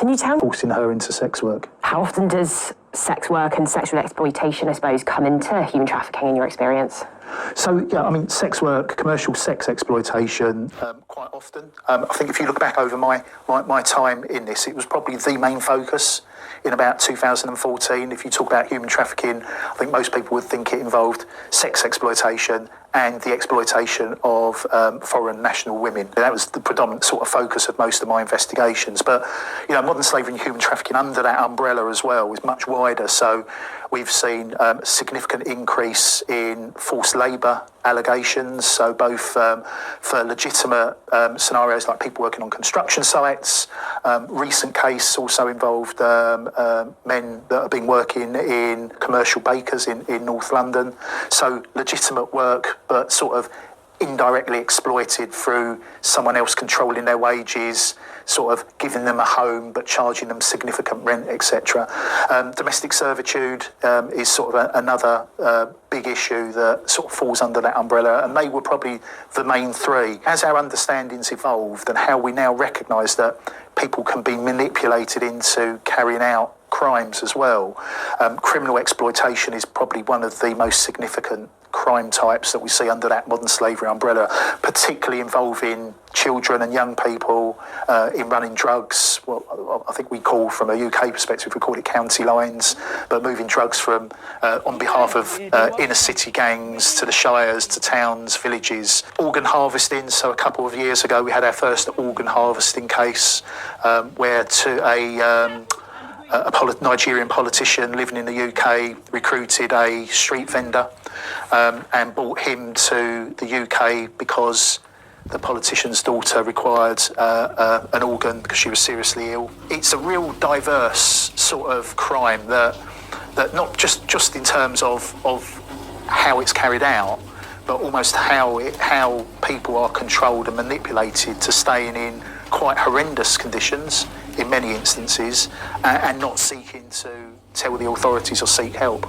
Can you tell me forcing her into sex work. how often does sex work and sexual exploitation, I suppose, come into human trafficking in your experience? So, yeah, I mean, sex work, commercial sex exploitation, quite often. I think if you look back over my time in this, it was probably the main focus in about 2014. If you talk about human trafficking, I think most people would think it involved sex exploitation and the exploitation of foreign national women. That was the predominant sort of focus of most of my investigations. But, you know, modern slavery and human trafficking under that umbrella as well is much wider. So we've seen a significant increase in forced labour allegations, so both for legitimate scenarios like people working on construction sites. Recent case also involved men that have been working in commercial bakers in North London. So legitimate work, but sort of indirectly exploited through someone else controlling their wages, sort of giving them a home but charging them significant rent, etc. Domestic servitude is sort of another big issue that sort of falls under that umbrella, and they were probably the main three. As our understanding's evolved and how we now recognise that people can be manipulated into carrying out crimes as well, criminal exploitation is probably one of the most significant crime types that we see under that modern slavery umbrella, particularly involving children and young people in running drugs. Well, I think we call, from a UK perspective, we call it county lines, but moving drugs from on behalf of inner city gangs to the shires, to towns, villages. Organ harvesting, so a couple of years ago we had our first organ harvesting case where a Nigerian politician living in the UK recruited a street vendor and brought him to the UK because the politician's daughter required an organ because she was seriously ill. It's a real diverse sort of crime that not just in terms of how it's carried out, but almost how people are controlled and manipulated to staying in quite horrendous conditions in many instances and not seeking to tell the authorities or seek help.